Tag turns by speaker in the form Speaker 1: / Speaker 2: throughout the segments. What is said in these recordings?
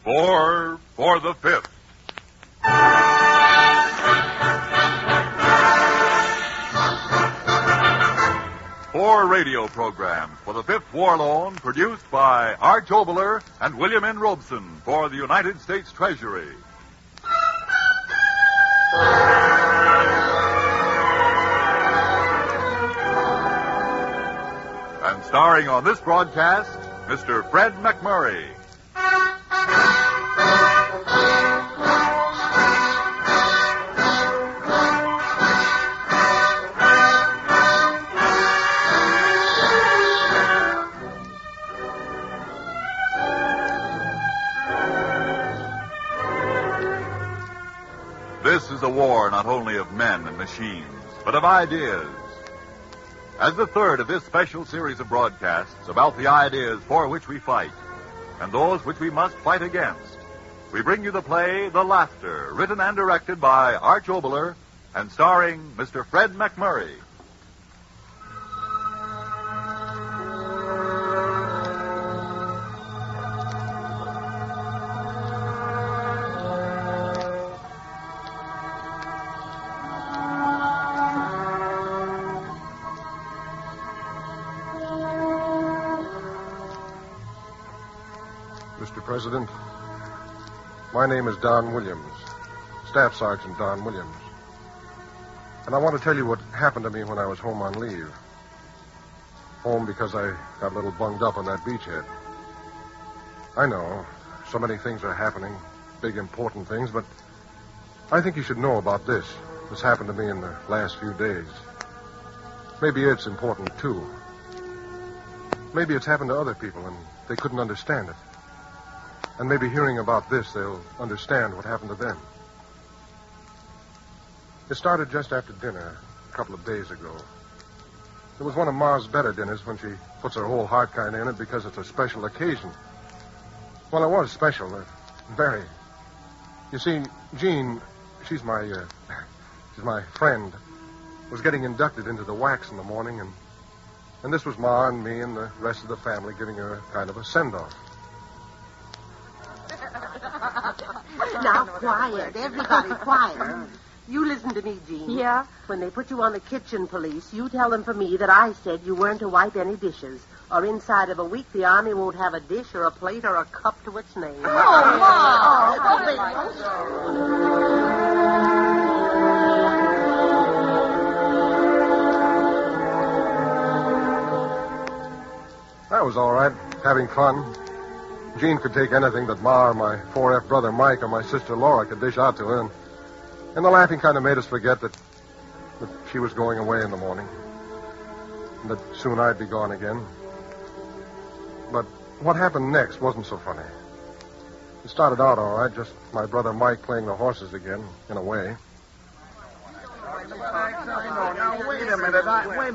Speaker 1: For the fifth. Four radio programs for the Fifth War Loan, produced by Arch Oboler and William N. Robeson for the United States Treasury. And starring on this broadcast, Mr. Fred McMurray. This is a war not only of men and machines, but of ideas. As the third of this special series of broadcasts about the ideas for which we fight and those which we must fight against, we bring you the play The Laughter, written and directed by Arch Oboler and starring Mr. Fred McMurray.
Speaker 2: Mr. President, my name is Don Williams, Staff Sergeant Don Williams. And I want to tell you what happened to me when I was home on leave. Home because I got a little bunged up on that beachhead. I know, so many things are happening, big important things, but I think you should know about this. This happened to me in the last few days. Maybe it's important, too. Maybe it's happened to other people and they couldn't understand it. And maybe hearing about this, they'll understand what happened to them. It started just after dinner a couple of days ago. It was one of Ma's better dinners when she puts her whole heart kind of in it because it's a special occasion. Well, it was special, very. You see, Jean, she's my friend, was getting inducted into the wax in the morning, and this was Ma and me and the rest of the family giving her kind of a send-off.
Speaker 3: Now, quiet. Everybody quiet. You listen to me, Jean.
Speaker 4: Yeah?
Speaker 3: When they put you on the kitchen police, you tell them for me that I said you weren't to wipe any dishes. Or inside of a week, the Army won't have a dish or a plate or a cup to its name.
Speaker 4: Oh, Mom!
Speaker 2: That was all right, having fun. Jean could take anything that Ma or my 4F brother Mike or my sister Laura could dish out to her. And the laughing kind of made us forget that she was going away in the morning. And that soon I'd be gone again. But what happened next wasn't so funny. It started out all right, just my brother Mike playing the horses again, in a way.
Speaker 5: Now, wait a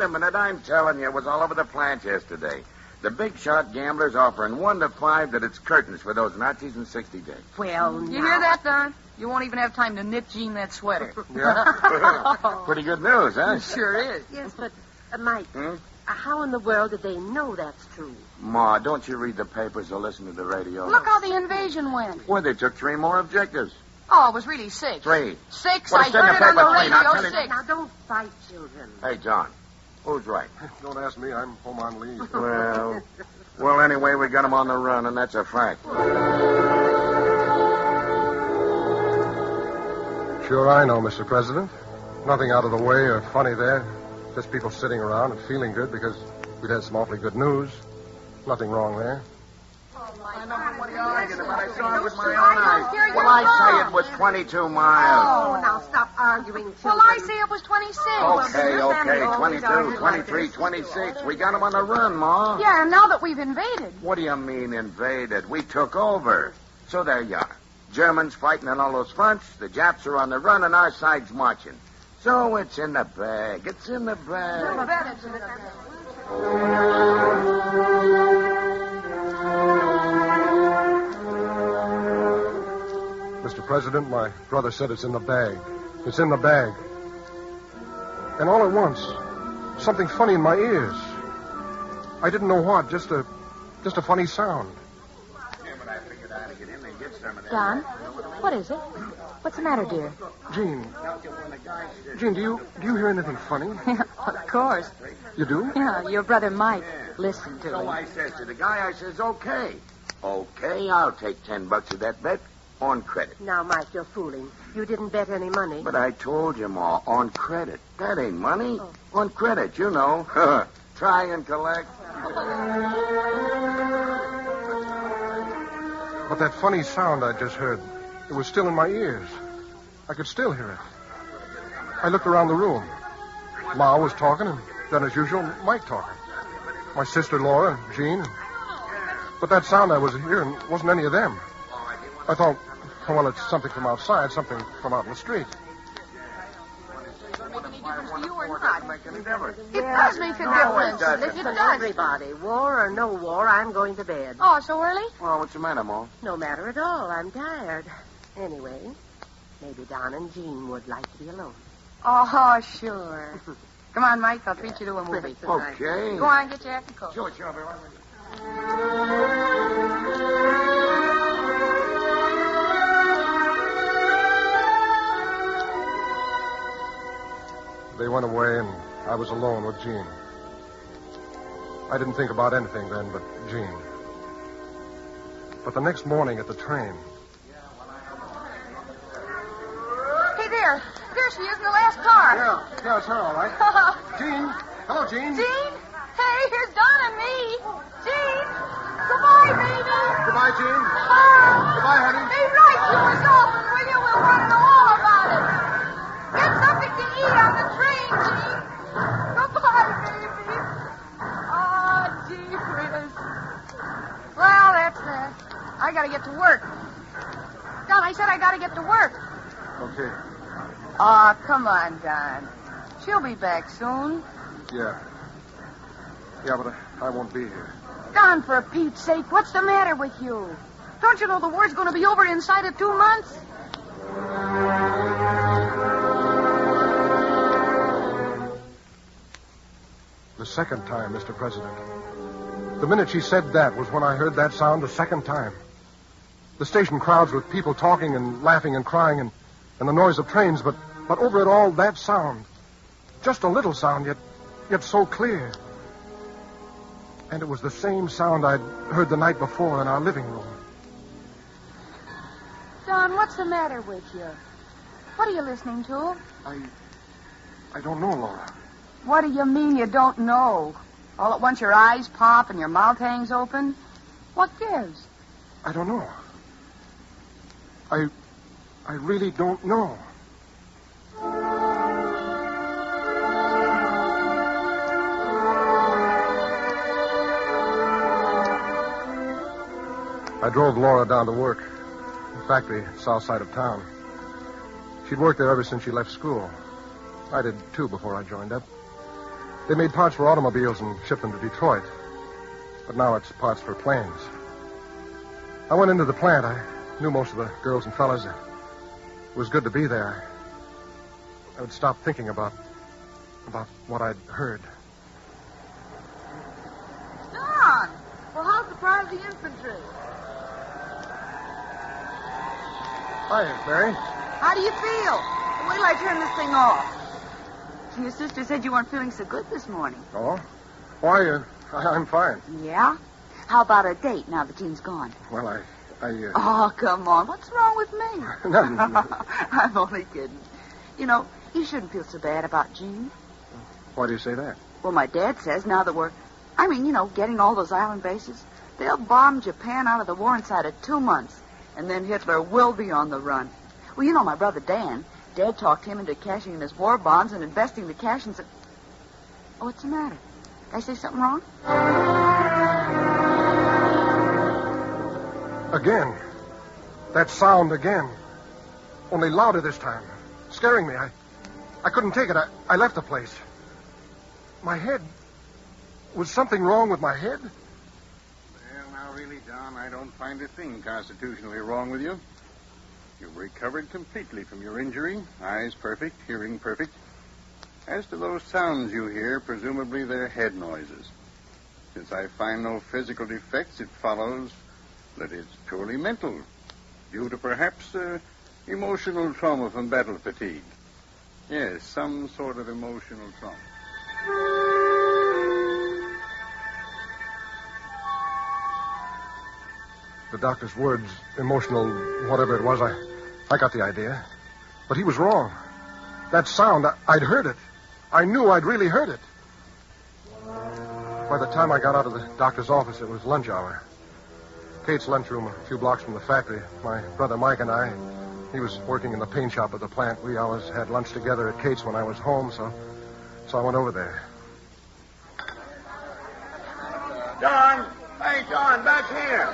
Speaker 5: minute. I'm telling you, it was all over the plant yesterday. The big shot gamblers offering 1 to 5 that it's curtains for those Nazis in 60 days.
Speaker 3: Well,
Speaker 4: You hear that, Don? You won't even have time to knit Jean that sweater.
Speaker 5: Yeah? Pretty good news, huh?
Speaker 4: Sure is.
Speaker 3: Yes, but, Mike, how in the world did they know that's true?
Speaker 5: Ma, don't you read the papers or listen to the radio?
Speaker 4: Look how the invasion went.
Speaker 5: Well, they took 3 more objectives.
Speaker 4: Oh, it was really 6.
Speaker 5: 3.
Speaker 4: 6?
Speaker 5: Well,
Speaker 4: I
Speaker 5: it's in the
Speaker 4: heard it on the
Speaker 5: paper, Clea, now tell
Speaker 4: radio,
Speaker 5: it.
Speaker 4: 6.
Speaker 3: Now, don't fight, children.
Speaker 5: Hey, John, who's right?
Speaker 2: Don't ask me, I'm home on leave.
Speaker 5: Well, anyway, we got them on the run, and that's a fact.
Speaker 2: Sure I know, Mr. President. Nothing out of the way or funny there. Just people sitting around and feeling good because we'd had some awfully good news. Nothing wrong there.
Speaker 5: Well, I say it was 22 miles.
Speaker 3: Oh, now stop arguing, children.
Speaker 4: Well, I say it was 26.
Speaker 5: Okay, 22, 23, 26. We got them on the run, Ma.
Speaker 4: Yeah, and now that we've invaded.
Speaker 5: What do you mean invaded? We took over. So there you are. Germans fighting on all those fronts, the Japs are on the run, and our side's marching. So it's in the bag. It's in the bag.
Speaker 2: Mr. President, my brother said it's in the bag. It's in the bag. And all at once, something funny in my ears. I didn't know what, just a funny sound.
Speaker 5: Yeah, but I figured I'd get in there and
Speaker 4: Don, what is it? What's the matter, dear?
Speaker 2: Jean. Jean, do you hear anything funny?
Speaker 4: Of course.
Speaker 2: You do?
Speaker 4: Yeah, your brother Mike. Listen to
Speaker 5: So
Speaker 4: him.
Speaker 5: I says to the guy, I says, okay. Okay, I'll take $10 of that bet on credit.
Speaker 3: Now, Mike, you're fooling. You didn't bet any money.
Speaker 5: But I told you, Ma, on credit. That ain't money. On credit, you know. Try and collect.
Speaker 2: But that funny sound I just heard, it was still in my ears. I could still hear it. I looked around the room. Ma was talking, and then, as usual, Mike talking. My sister Laura, Jean. But that sound I was hearing wasn't any of them. I thought, well, it's something from outside, something from out in the street.
Speaker 4: It does make a difference.
Speaker 3: Listen, everybody. War or no war, I'm going to bed.
Speaker 4: Oh, so early?
Speaker 5: Well, what's the matter, Ma?
Speaker 3: No matter at all. I'm tired. Anyway, maybe Don and Jean would like to be alone.
Speaker 4: Oh, sure. Come on, Mike. I'll treat you to a movie.
Speaker 5: Okay.
Speaker 4: Go on, get your hat and coat.
Speaker 5: Sure, I'll be right with you.
Speaker 2: They went away, and I was alone with Jean. I didn't think about anything then but Jean. But the next morning at the train...
Speaker 4: Hey, there. There she is in the last car.
Speaker 2: Yeah, it's her, all right. Jean. Hello, Jean.
Speaker 4: Jean? Hey, here's Don and me. Jean. Goodbye, baby.
Speaker 2: Goodbye, Jean. Goodbye, honey.
Speaker 4: Hey, write to us often, will you? We'll want to know all about it. Get something to eat on the train, Jean. Goodbye, baby. Oh, gee whiz. Well, that's that. I gotta get to work. Don, I said I gotta get to work.
Speaker 2: Okay.
Speaker 4: Oh, come on, Don. She'll be back soon.
Speaker 2: Yeah. Yeah, but I won't be here.
Speaker 4: Don, for Pete's sake, what's the matter with you? Don't you know the war's going to be over inside of 2 months?
Speaker 2: The second time, Mr. President. The minute she said that was when I heard that sound the second time. The station crowds with people talking and laughing and crying and the noise of trains, but over it all, that sound. Just a little sound, yet so clear. And it was the same sound I'd heard the night before in our living room.
Speaker 4: Don, what's the matter with you? What are you listening to?
Speaker 2: I don't know, Laura.
Speaker 4: What do you mean you don't know? All at once your eyes pop and your mouth hangs open? What gives?
Speaker 2: I don't know. I really don't know. I drove Laura down to work. In fact, the south side of town. She'd worked there ever since she left school. I did, too, before I joined up. They made parts for automobiles and shipped them to Detroit. But now it's parts for planes. I went into the plant. I knew most of the girls and fellas. It was good to be there. I would stop thinking about what I'd heard.
Speaker 4: Don! Well, how's the part of the infantry?
Speaker 2: Hi, Mary.
Speaker 6: How do you feel? Wait till I turn this thing off. Your sister said you weren't feeling so good this morning.
Speaker 2: Oh? Why, I'm fine.
Speaker 6: Yeah? How about a date now that Jean's gone?
Speaker 2: Well, I
Speaker 6: Oh, come on. What's wrong with me?
Speaker 2: Nothing.
Speaker 6: I'm only kidding. You know, you shouldn't feel so bad about Jean.
Speaker 2: Why do you say that?
Speaker 6: Well, my dad says now that getting all those island bases, they'll bomb Japan out of the war inside of 2 months. And then Hitler will be on the run. Well, you know my brother Dan. Dad talked him into cashing in his war bonds and investing the cash in... Oh, what's the matter? Did I say something wrong?
Speaker 2: Again. That sound again. Only louder this time. Scaring me. I couldn't take it. I left the place. My head. Was something wrong with my head?
Speaker 7: Well, now, really, Don, I don't find a thing constitutionally wrong with you. You've recovered completely from your injury. Eyes perfect, hearing perfect. As to those sounds you hear, presumably they're head noises. Since I find no physical defects, it follows that it's purely mental. due to perhaps emotional trauma from battle fatigue. Yes, some sort of emotional trauma.
Speaker 2: The doctor's words, emotional, whatever it was, I got the idea. But he was wrong. That sound, I'd heard it. I knew I'd really heard it. By the time I got out of the doctor's office, it was lunch hour. Kate's lunchroom, a few blocks from the factory. My brother Mike and I, he was working in the paint shop at the plant. We always had lunch together at Kate's when I was home, so I went over there.
Speaker 5: Don! Hey, Don, back here!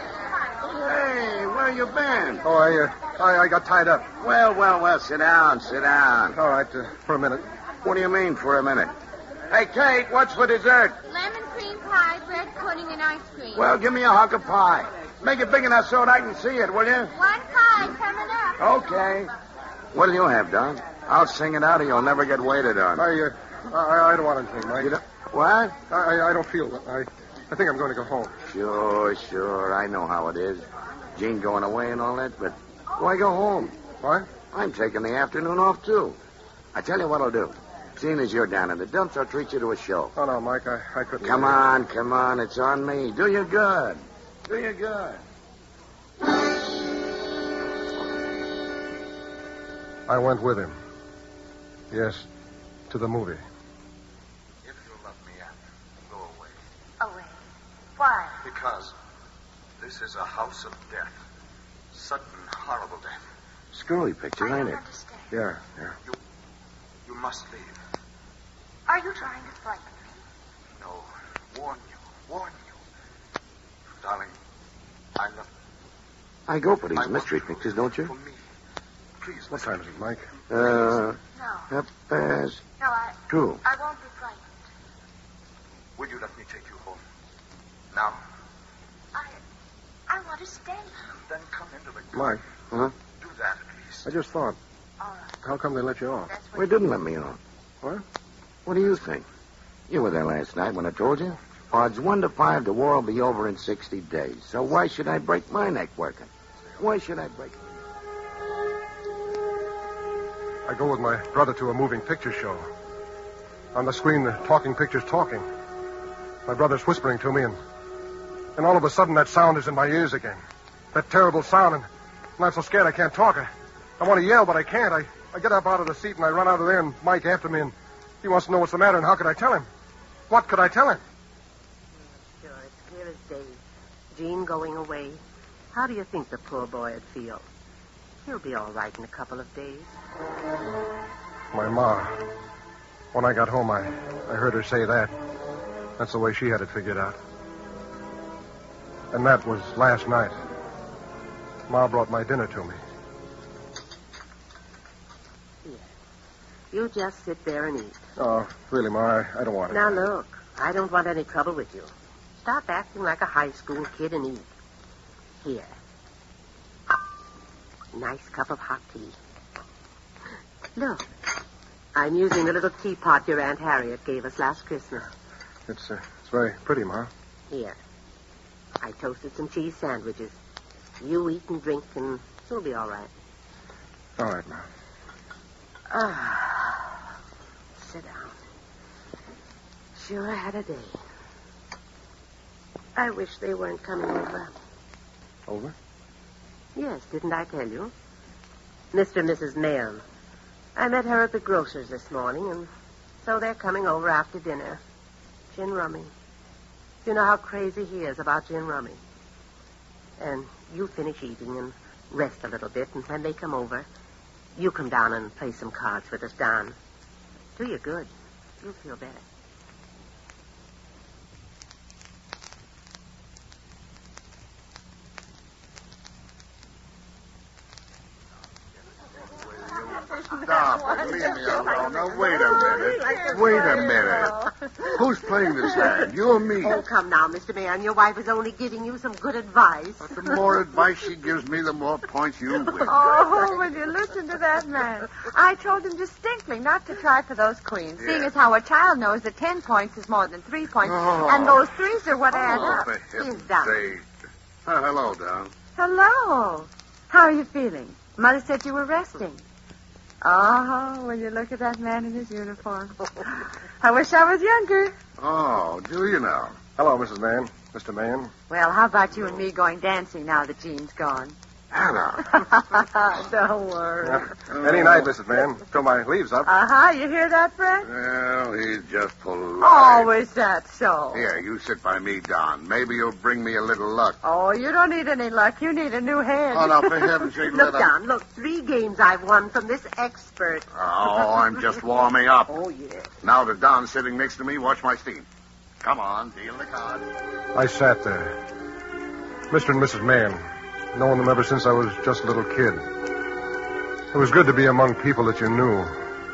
Speaker 5: Hey, where you been?
Speaker 2: Oh, I got tied up.
Speaker 5: Well, sit down.
Speaker 2: All right, for a minute.
Speaker 5: What do you mean, for a minute? Hey, Kate, what's for dessert?
Speaker 4: Lemon cream pie, bread pudding, and ice cream.
Speaker 5: Well, give me a hunk of pie. Make it big enough so that I can see it, will you?
Speaker 4: One pie coming up.
Speaker 5: Okay. What'll you have, Don? I'll sing it out or you'll never get waited on.
Speaker 2: I don't want anything, Mike.
Speaker 5: You don't... What?
Speaker 2: I don't feel it. I think I'm going to go home.
Speaker 5: Sure. I know how it is. Jean going away and all that, but why go home?
Speaker 2: What?
Speaker 5: I'm taking the afternoon off, too. I tell you what I'll do. Seeing as you're down in the dumps, I'll treat you to a show.
Speaker 2: Oh, no, Mike, I couldn't.
Speaker 5: Come on. It's on me. Do you good.
Speaker 2: I went with him. Yes, to the movie.
Speaker 8: If you love me, Anne, go away.
Speaker 4: Away. Why?
Speaker 8: Because this is a house of death. Sudden, horrible death.
Speaker 5: Screwy picture,
Speaker 4: I
Speaker 5: ain't
Speaker 4: don't
Speaker 5: it?
Speaker 4: understand.
Speaker 2: Yeah.
Speaker 8: You must leave.
Speaker 4: Are you trying to frighten me?
Speaker 8: No. Warn you. Darling, I love you.
Speaker 5: I go for these
Speaker 8: I want
Speaker 5: mystery
Speaker 8: you
Speaker 5: pictures, don't you?
Speaker 8: For me. Please.
Speaker 2: What time is it, Mike?
Speaker 4: No.
Speaker 5: 2:30.
Speaker 4: No, I won't be frightened.
Speaker 8: Will you let me take you home? Now?
Speaker 4: I want to stay.
Speaker 8: Then come into the car.
Speaker 2: Mike,
Speaker 5: Huh?
Speaker 8: Do that at least.
Speaker 2: I just thought,
Speaker 4: All right.
Speaker 2: how come they let you off?
Speaker 4: That's what
Speaker 5: They didn't let me off.
Speaker 2: What?
Speaker 5: What do you think? You were there last night when I told you. Odds 1 to 5 the war will be over in 60 days. So why should I break my neck working? Why should I break it?
Speaker 2: I go with my brother to a moving picture show. On the screen, the talking picture's talking. My brother's whispering to me, and all of a sudden that sound is in my ears again. That terrible sound, and I'm so scared I can't talk. I want to yell, but I can't. I get up out of the seat, and I run out of there, and Mike after me, and he wants to know what's the matter, and how could I tell him? What could I tell him?
Speaker 3: Sure, it's clear as day. Jean going away. How do you think the poor boy would feel? He'll be all right in a couple of days.
Speaker 2: My ma. When I got home, I heard her say that. That's the way she had it figured out. And that was last night. Ma brought my dinner to me.
Speaker 3: Here. You just sit there and eat.
Speaker 2: Oh, really, Ma, I don't want it.
Speaker 3: Now, look, I don't want any trouble with you. Stop acting like a high school kid and eat. Here. Nice cup of hot tea. Look, I'm using the little teapot your Aunt Harriet gave us last Christmas.
Speaker 2: It's very pretty, Ma.
Speaker 3: Here. I toasted some cheese sandwiches. You eat and drink, and you'll be all right.
Speaker 2: All right, Ma.
Speaker 3: Sit down. Sure had a day. I wish they weren't coming over.
Speaker 2: Over?
Speaker 3: Yes, didn't I tell you? Mr. and Mrs. Mayhem. I met her at the grocer's this morning, and so they're coming over after dinner. Gin rummy. You know how crazy he is about gin rummy. And you finish eating and rest a little bit, and when they come over, you come down and play some cards with us, Don. Do you good. You'll feel better.
Speaker 7: Stop. Leave me alone. Now, wait a minute. Who's playing this hand? You or me?
Speaker 3: Oh, come now, Mr. Mayor. Your wife is only giving you some good advice.
Speaker 7: But the more advice she gives me, the more points you win.
Speaker 6: Oh, will you listen to that man? I told him distinctly not to try for those queens, seeing as how a child knows that 10 points is more than 3 points, and those threes are what add up.
Speaker 7: For heaven's
Speaker 3: Don.
Speaker 7: sake. Hello, Don.
Speaker 6: Hello. How are you feeling? Mother said you were resting. Oh, will you look at that man in his uniform? I wish I was younger.
Speaker 7: Oh, do you now?
Speaker 2: Hello, Mrs. Mann. Mr. Mann.
Speaker 6: Well, how about you and me going dancing now that Jean's gone?
Speaker 7: Hello.
Speaker 6: Don't worry.
Speaker 2: Any night, Mrs. Mann, till my leave's up.
Speaker 6: You hear that, Fred?
Speaker 7: Well, he's just polite.
Speaker 6: Oh, is that so?
Speaker 7: Here, you sit by me, Don. Maybe you'll bring me a little luck.
Speaker 6: Oh, you don't need any luck. You need a new head.
Speaker 7: Oh, no, for heaven's sake,
Speaker 3: Look,
Speaker 7: let up.
Speaker 3: Don, look. 3 games I've won from this expert.
Speaker 7: Oh, I'm just warming up.
Speaker 3: Oh, yes.
Speaker 7: Now that Don's sitting next to me, watch my steam. Come on, deal the cards.
Speaker 2: I sat there. Mr. and Mrs. Mann, knowing them ever since I was just a little kid. It was good to be among people that you knew,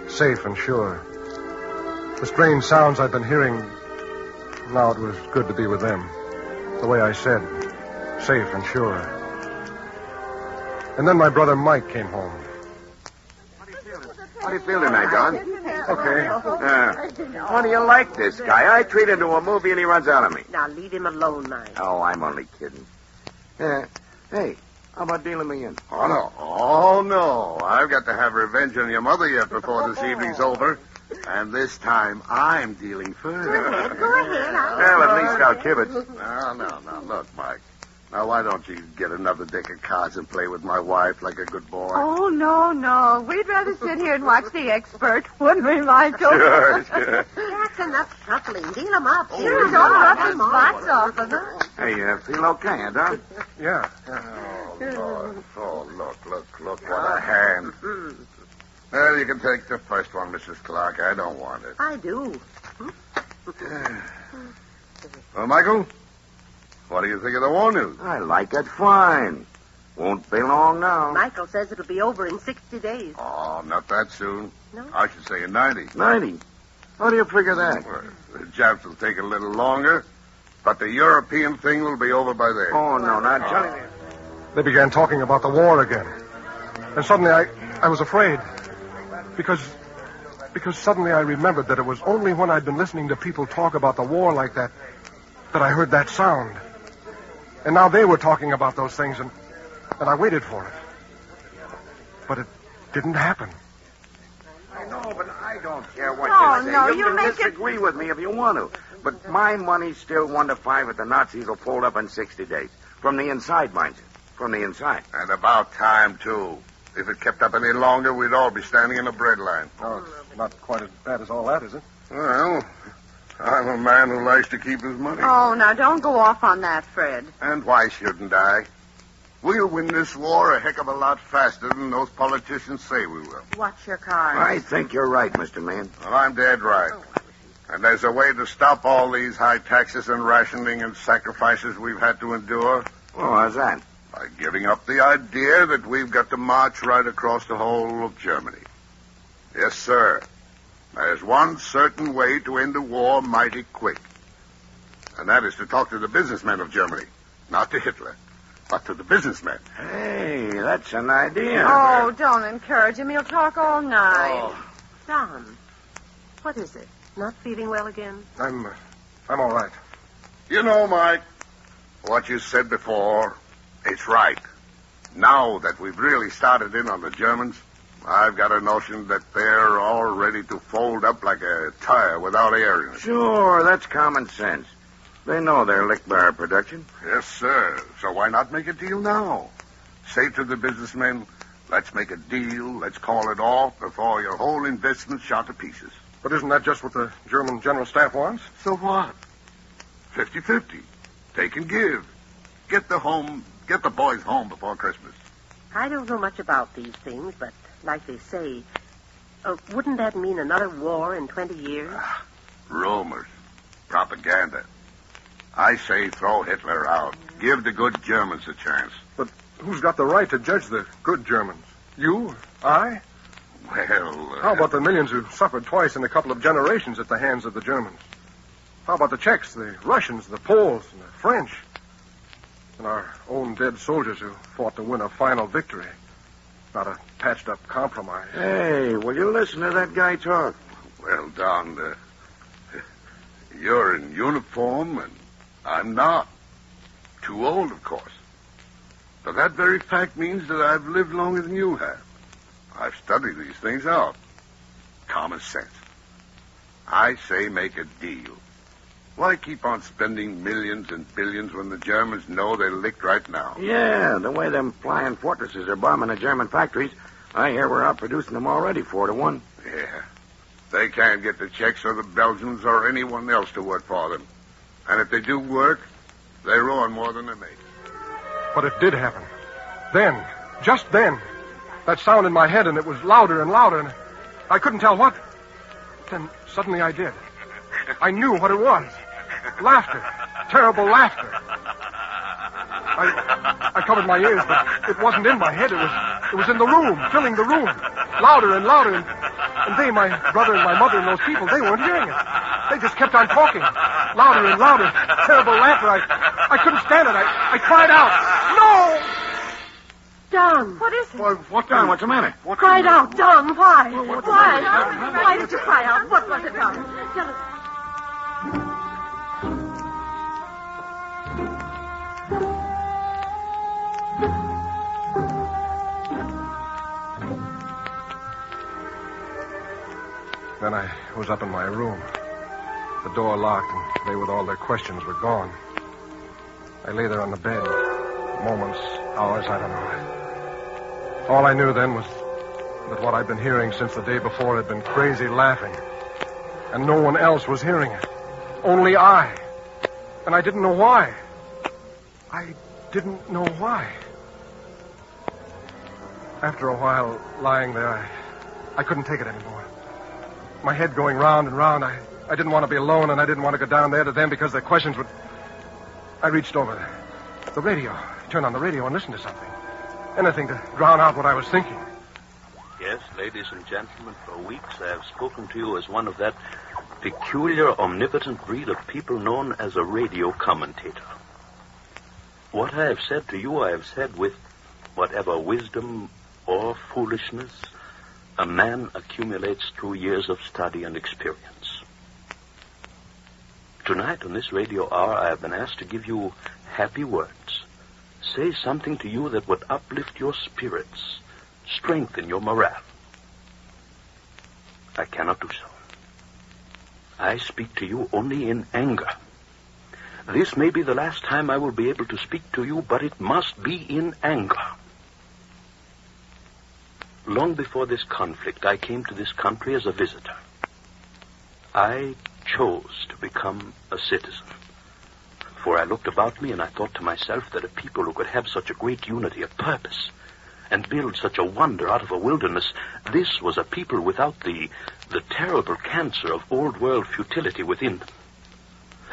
Speaker 2: safe and sure. The strange sounds I'd been hearing, now it was good to be with them. The way I said, safe and sure. And then my brother Mike came home.
Speaker 5: How do you feel tonight, Don?
Speaker 2: Okay.
Speaker 5: How do you like this guy? I treat him to a movie and he runs out of me.
Speaker 3: Now, leave him alone, Mike.
Speaker 5: Oh, I'm only kidding. Hey, how about dealing me in?
Speaker 7: Oh, no. Oh, no. I've got to have revenge on your mother yet before this evening's over. And this time, I'm dealing first.
Speaker 3: Go ahead.
Speaker 5: Well, at least I'll kibitz.
Speaker 7: No. Look, Mike. Now, why don't you get another deck of cards and play with my wife like a good boy?
Speaker 6: Oh, no. We'd rather sit here and watch the expert, wouldn't we, Michael?
Speaker 7: Sure.
Speaker 3: That's enough chuckling. Deal him up.
Speaker 6: Sure, don't rub the spots off of them.
Speaker 5: Hey, feel okay, huh, Don?
Speaker 2: Yeah.
Speaker 7: Oh, Lord. Oh, look. What a hand. Well, you can take the first one, Mrs. Clark. I don't want it.
Speaker 3: I do.
Speaker 7: Well, Michael, what do you think of the war news?
Speaker 5: I like it fine. Won't be long now.
Speaker 3: Michael says it'll be over in 60 days.
Speaker 7: Oh, not that soon.
Speaker 3: No?
Speaker 7: I should say in 90.
Speaker 5: 90? How do you figure that?
Speaker 7: Well, the Japs will take a little longer, but the European thing will be over by then.
Speaker 5: Oh, no, not Johnny.
Speaker 2: They began talking about the war again. And suddenly I was afraid. Because suddenly I remembered that it was only when I'd been listening to people talk about the war like that I heard that sound. And now they were talking about those things, and I waited for it. But it didn't happen.
Speaker 5: I know, but I don't care what
Speaker 6: Oh,
Speaker 5: you say.
Speaker 6: no,
Speaker 5: you
Speaker 6: you
Speaker 5: can
Speaker 6: make it-
Speaker 5: disagree with me if you want to. But my money's still 1 to 5 at the Nazis will fold up in 60 days. From the inside, mind you. From the inside.
Speaker 7: And about time, too. If it kept up any longer, we'd all be standing in a bread line.
Speaker 2: Oh, it's not quite as bad as all that, is it?
Speaker 7: Well, I'm a man who likes to keep his money.
Speaker 6: Oh, now, don't go off on that, Fred.
Speaker 7: And why shouldn't I? We'll win this war a heck of a lot faster than those politicians say we will.
Speaker 6: Watch your cars.
Speaker 5: I think you're right, Mr. Man.
Speaker 7: Well, I'm dead right. And there's a way to stop all these high taxes and rationing and sacrifices we've had to endure
Speaker 5: Well, how's that?
Speaker 7: by giving up the idea that we've got to march right across the whole of Germany. Yes, sir. There's one certain way to end the war mighty quick. And that is to talk to the businessmen of Germany. Not to Hitler, but to the businessmen.
Speaker 5: Hey, that's an idea.
Speaker 6: Oh, don't encourage him. He'll talk all night.
Speaker 3: Don, what is it? Not feeling well again?
Speaker 2: I'm all right.
Speaker 7: You know, Mike, what you said before, it's right. Now that we've really started in on the Germans, I've got a notion that they're all ready to fold up like a tire without air in it.
Speaker 5: Sure, that's common sense. They know they're licked by our production.
Speaker 7: Yes, sir. So why not make a deal now? Say to the businessmen, let's make a deal, let's call it off before your whole investment's shot to pieces.
Speaker 2: But isn't that just what the German General Staff wants?
Speaker 7: So what? 50-50. Take and give. Get the boys home before Christmas.
Speaker 3: I don't know much about these things, but like they say, wouldn't that mean another war in 20 years?
Speaker 7: Rumors. Propaganda. I say throw Hitler out. Give the good Germans a chance.
Speaker 2: But who's got the right to judge the good Germans? You? I?
Speaker 7: Well,
Speaker 2: How about the millions who suffered twice in a couple of generations at the hands of the Germans? How about the Czechs, the Russians, the Poles, and the French? And our own dead soldiers who fought to win a final victory, not a patched-up compromise.
Speaker 5: Hey, will you listen to that guy talk?
Speaker 7: Well, Don, you're in uniform, and I'm not. Too old, of course.
Speaker 9: But that very fact means that I've lived longer than you have. I've studied these things out. Common sense. I say make a deal. Why keep on spending millions and billions when the Germans know they're licked right now?
Speaker 5: Yeah, the way them flying fortresses are bombing the German factories, I hear we're outproducing them already 4-1.
Speaker 9: Yeah. They can't get the Czechs or the Belgians or anyone else to work for them. And if they do work, they ruin more than they make.
Speaker 2: But it did happen. Then, just then, that sound in my head, and it was louder and louder, and I couldn't tell what. Then suddenly I did. I knew what it was. Laughter. Terrible laughter. I covered my ears, but it wasn't in my head. It was in the room, filling the room. Louder and louder, and they, my brother and my mother and those people, they weren't hearing it. They just kept on talking. Louder and louder. Terrible laughter. I couldn't stand it. I cried out. No!
Speaker 3: Don.
Speaker 4: What is it?
Speaker 5: What, Don? What's the matter?
Speaker 3: Cried out, Don. Why?
Speaker 4: Why?
Speaker 3: Why did you cry out? What was it, Don? Tell us.
Speaker 2: Then I was up in my room. The door locked, and they, with all their questions, were gone. I lay there on the bed. Moments, hours, I don't know. All I knew then was that what I'd been hearing since the day before had been crazy laughing. And no one else was hearing it. Only I. And I didn't know why. I didn't know why. After a while, lying there, I couldn't take it anymore. My head going round and round. I didn't want to be alone, and I didn't want to go down there to them because their questions would... I reached over there. The radio. Turn on the radio and listen to something. Anything to drown out what I was thinking.
Speaker 10: Yes, ladies and gentlemen, for weeks I have spoken to you as one of that peculiar, omnipotent breed of people known as a radio commentator. What I have said to you, I have said with whatever wisdom or foolishness a man accumulates through years of study and experience. Tonight, on this radio hour, I have been asked to give you happy words. Say something to you that would uplift your spirits, strengthen your morale. I cannot do so. I speak to you only in anger. This may be the last time I will be able to speak to you, but it must be in anger. Long before this conflict, I came to this country as a visitor. I chose to become a citizen. For I looked about me and I thought to myself that a people who could have such a great unity of purpose and build such a wonder out of a wilderness, this was a people without the terrible cancer of old world futility within them.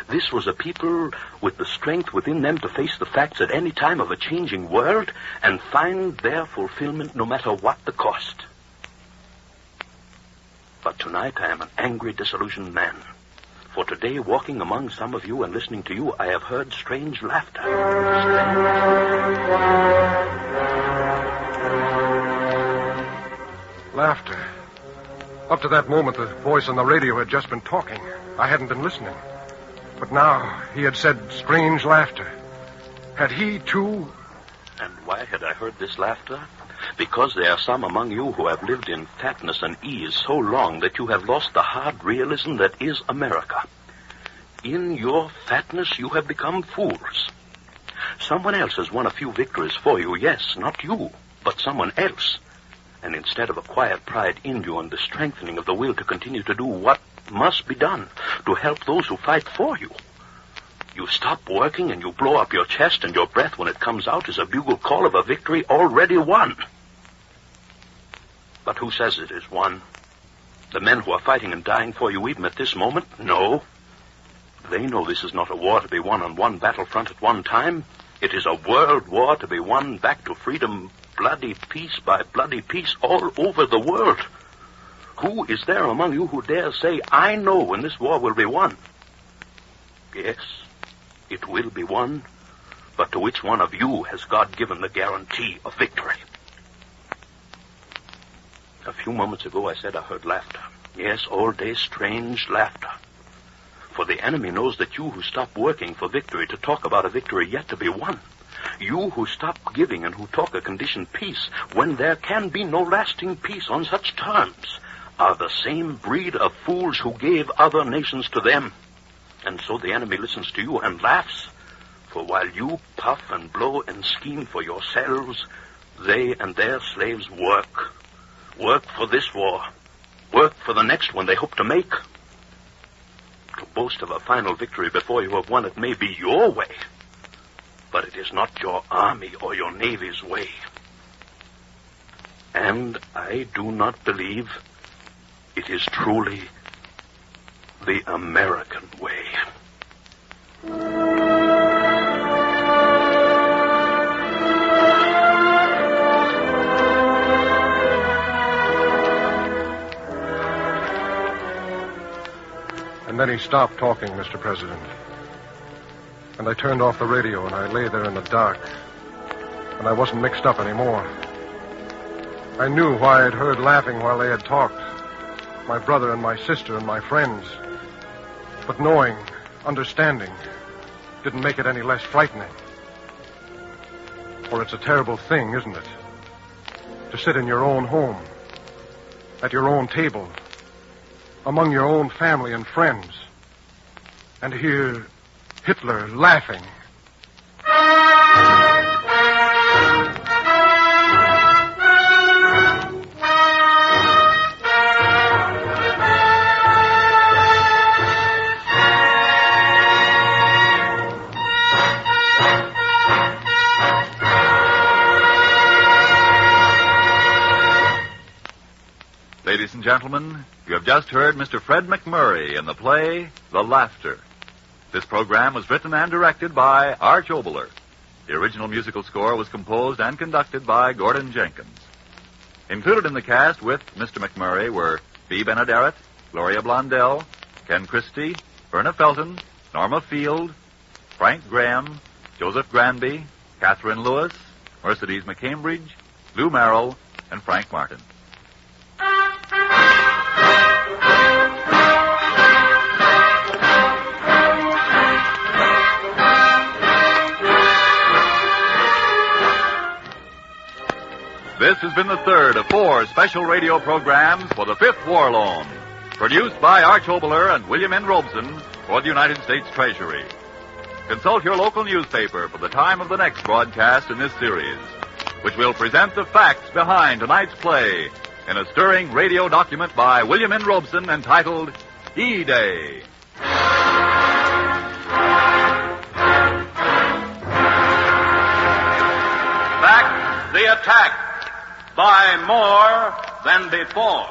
Speaker 10: This was a people with the strength within them to face the facts at any time of a changing world and find their fulfillment no matter what the cost. But tonight I am an angry, disillusioned man. For today, walking among some of you and listening to you, I have heard strange laughter.
Speaker 2: Laughter. Up to that moment, the voice on the radio had just been talking. I hadn't been listening. But now, he had said strange laughter. Had he, too...
Speaker 10: And why had I heard this laughter? Because there are some among you who have lived in fatness and ease so long that you have lost the hard realism that is America. In your fatness, you have become fools. Someone else has won a few victories for you. Yes, not you, but someone else. And instead of a quiet pride in you and the strengthening of the will to continue to do what must be done to help those who fight for you, you stop working and you blow up your chest, and your breath, when it comes out, is a bugle call of a victory already won. But who says it is won? The men who are fighting and dying for you even at this moment? No. They know this is not a war to be won on one battlefront at one time. It is a world war to be won back to freedom, bloody piece by bloody piece, all over the world. Who is there among you who dares say, I know when this war will be won? Yes, it will be won, but to which one of you has God given the guarantee of victory? A few moments ago, I said I heard laughter. Yes, all day strange laughter. For the enemy knows that you who stop working for victory to talk about a victory yet to be won, You who stop giving and who talk a conditioned peace when there can be no lasting peace on such terms are the same breed of fools who gave other nations to them. And so the enemy listens to you and laughs. For while you puff and blow and scheme for yourselves, they and their slaves work. Work for this war. Work for the next one they hope to make. To boast of a final victory before you have won it may be your way, but it is not your army or your navy's way. And I do not believe it is truly the American way.
Speaker 2: And then he stopped talking, Mr. President. And I turned off the radio, and I lay there in the dark. And I wasn't mixed up anymore. I knew why I'd heard laughing while they had talked. My brother and my sister and my friends. But knowing, understanding, didn't make it any less frightening. For it's a terrible thing, isn't it? To sit in your own home, at your own table, among your own family and friends, and hear Hitler laughing.
Speaker 1: Ladies and gentlemen, you have just heard Mr. Fred McMurray in the play, The Laughter. This program was written and directed by Arch Oboler. The original musical score was composed and conducted by Gordon Jenkins. Included in the cast with Mr. McMurray were Bea Benaderet, Gloria Blondell, Ken Christie, Verna Felton, Norma Field, Frank Graham, Joseph Granby, Catherine Lewis, Mercedes McCambridge, Lou Merrill, and Frank Martin. This has been the third of 4 special radio programs for the Fifth War Loan, produced by Arch Oboler and William N. Robeson for the United States Treasury. Consult your local newspaper for the time of the next broadcast in this series, which will present the facts behind tonight's play in a stirring radio document by William N. Robeson entitled E-Day.
Speaker 11: Back the attack by more than before.